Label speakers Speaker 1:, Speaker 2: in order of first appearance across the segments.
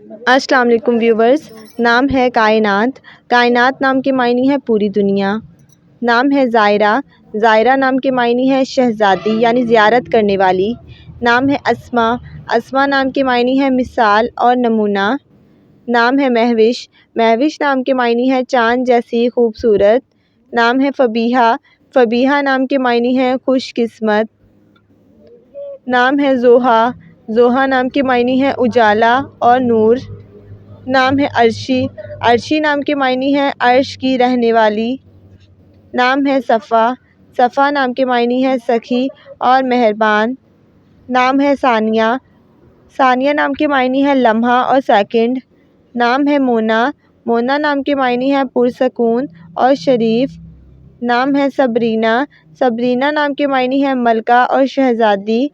Speaker 1: السلام علیکم ویورز، نام ہے کائنات۔ کائنات نام کے معنی ہے پوری دنیا۔ نام ہے زائرہ۔ زائرہ نام کے معنی ہے شہزادی یعنی زیارت کرنے والی۔ نام ہے اسما۔ اسما نام کے معنی ہے مثال اور نمونہ۔ نام ہے مہوش۔ مہوش نام کے معنی ہے چاند جیسی خوبصورت۔ نام ہے فبیہہ۔ فبیہہ نام کے معنی ہے خوش قسمت۔ نام ہے ضحیٰ۔ ضحیٰ نام کے معنی ہے اجالا اور نور۔ نام ہے عرشی۔ عرشی نام کے معنی ہے عرش کی رہنے والی۔ نام ہے صفا۔ صفا نام کے معنی ہے سخی اور مہربان۔ نام ہے ثانیہ۔ ثانیہ نام کے معنی ہے لمحہ اور سیکنڈ۔ نام ہے مونا۔ مونا نام کے معنی ہے پرسکون اور شریف۔ نام ہے صبرینہ۔ صبرینہ نام کے معنی ہے ملکہ اور شہزادی۔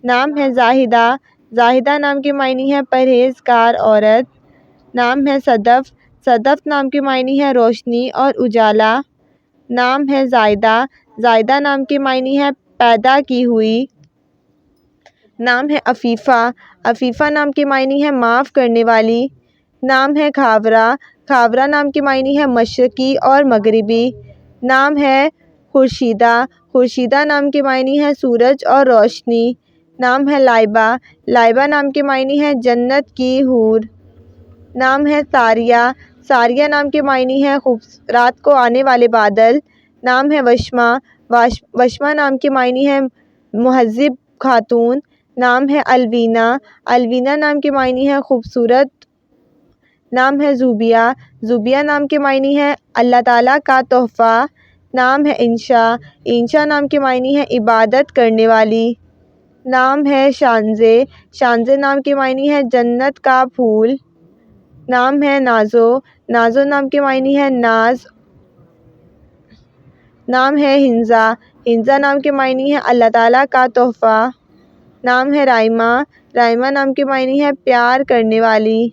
Speaker 1: نام ہے زاہدہ۔ زاہدہ نام کے معنی ہے پرہیزگار عورت۔ نام ہے صدف۔ صدف نام کے معنی ہے روشنی اور اجالا۔ نام ہے زائدہ۔ زائدہ نام کے معنی ہے پیدا کی ہوئی۔ نام ہے عفیفہ۔ عفیفہ نام کے معنی ہے معاف کرنے والی۔ نام ہے کھاورا۔ کھاورا نام کے معنی ہے مشرقی اور مغربی۔ نام ہے خورشیدہ۔ خورشیدہ نام کے معنی ہے سورج اور روشنی۔ نام ہے لائبہ۔ لائبہ نام کے معنی ہے جنت کی حور۔ نام ہے ساریہ۔ ساریہ نام کے معنی ہے رات کو آنے والے بادل۔ نام ہے وشما۔ وشما نام کے معنی ہے مہذب خاتون۔ نام ہے الوینہ۔ الوینہ نام کے معنی ہے خوبصورت۔ نام ہے زوبیہ۔ زوبیہ نام کے معنی ہے اللہ تعالیٰ کا تحفہ۔ نام ہے انشا۔ انشا نام کے معنی ہے عبادت کرنے والی۔ نام ہے شانزے۔ شانزے نام کے معنی ہے جنت کا پھول۔ نام ہے نازو۔ نازو نام کے معنی ہے ناز۔ نام ہے ہنزا۔ ہنزا نام کے معنی ہے اللہ تعالیٰ کا تحفہ۔ نام ہے رائمہ۔ رائمہ نام کے معنی ہے پیار کرنے والی۔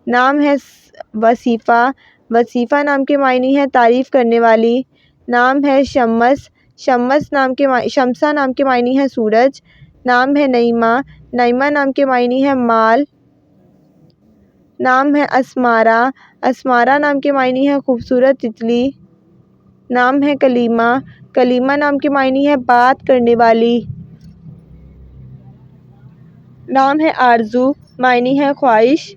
Speaker 1: نام ہے وصیفہ۔ وصیفہ نام کے معنی ہے تعریف کرنے والی۔ نام ہے شمس۔ شمسہ نام کے معنی ہے سورج۔ نام ہے نعیمہ۔ نعیمہ نام کے معنی ہے مال۔ نام ہے اسمارہ۔ اسمارہ نام کے معنی ہے خوبصورت تتلی۔ نام ہے کلیمہ۔ کلیمہ نام کے معنی ہے بات کرنے والی۔ نام ہے آرزو۔ معنی ہے خواہش۔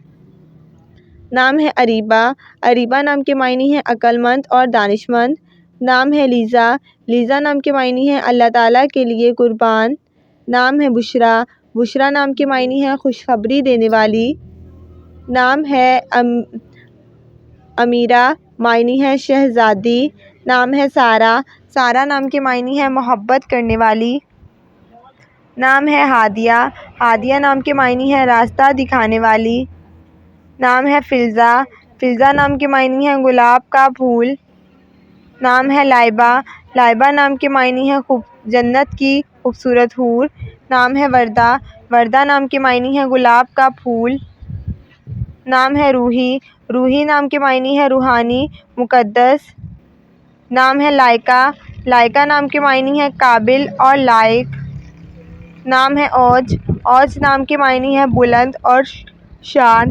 Speaker 1: نام ہے اریبہ۔ اریبہ نام کے معنی ہے عقل مند اور دانش مند۔ نام ہے لیزا۔ لیزا نام کے معنی ہے اللہ تعالیٰ کے لیے قربان۔ نام ہے بشریٰ۔ بشریٰ نام کے معنی ہے خوشخبری دینے والی۔ نام ہے امیرہ۔ معنی ہے شہزادی۔ نام ہے سارہ۔ سارہ نام کے معنی ہے محبت کرنے والی۔ نام ہے ہادیہ۔ ہادیہ نام کے معنی ہے راستہ دکھانے والی۔ نام ہے فلزہ۔ فلزہ نام کے معنی ہے گلاب کا پھول۔ نام ہے لائبہ۔ لائبہ نام کے معنی ہے جنت کی خوبصورت حور۔ نام ہے وردہ۔ وردہ نام کے معنی ہے گلاب کا پھول۔ نام ہے روحی۔ روحی نام کے معنی ہے روحانی، مقدس۔ نام ہے لائکہ۔ لائکہ نام کے معنی ہے قابل اور لائق۔ نام ہے اوج۔ اوج نام کے معنی ہے بلند اور شان۔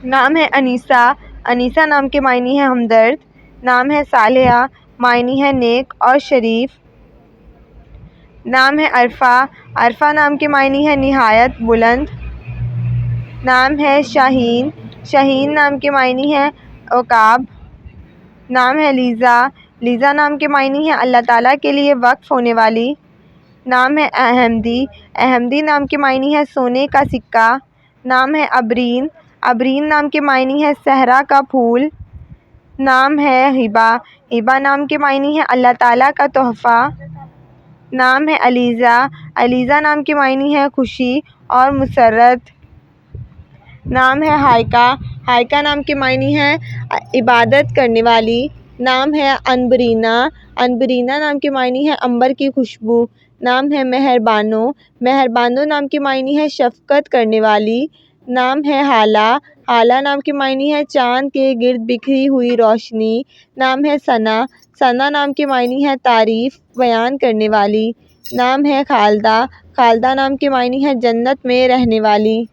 Speaker 1: نام ہے انیسہ۔ انیسہ نام کے معنی ہے ہمدرد۔ نام ہے صالحہ۔ معنی ہے نیک اور شریف۔ نام ہے عرفہ۔ عرفہ نام کے معنی ہے نہایت بلند۔ نام ہے شاہین۔ شاہین نام کے معنی ہے عقاب۔ نام ہے لیزا۔ لیزا نام کے معنی ہے اللہ تعالیٰ کے لیے وقف ہونے والی۔ نام ہے احمدی۔ احمدی نام کے معنی ہے سونے کا سکہ۔ نام ہے عبرین۔ عبرین نام کے معنی ہے صحرا کا پھول۔ نام ہے ہبہ۔ ہبہ نام کے معنی ہے اللہ تعالیٰ کا تحفہ۔ نام ہے علیزہ۔ علیزہ نام کے معنی ہے خوشی اور مسرت۔ نام ہے ہائکہ۔ ہائکہ نام کے معنی ہے عبادت کرنے والی۔ نام ہے عنبرینہ۔ عنبرینہ نام کے معنی ہے عنبر کی خوشبو۔ نام ہے مہربانو۔ مہربانو نام کے معنی ہے شفقت کرنے والی۔ نام ہے ہالہ۔ ہالہ نام کے معنی ہے چاند کے گرد بکھری ہوئی روشنی۔ نام ہے ثنا۔ ثنا نام کے معنی ہے تعریف بیان کرنے والی۔ نام ہے خالدہ، خالدہ نام کے معنی ہے جنت میں رہنے والی۔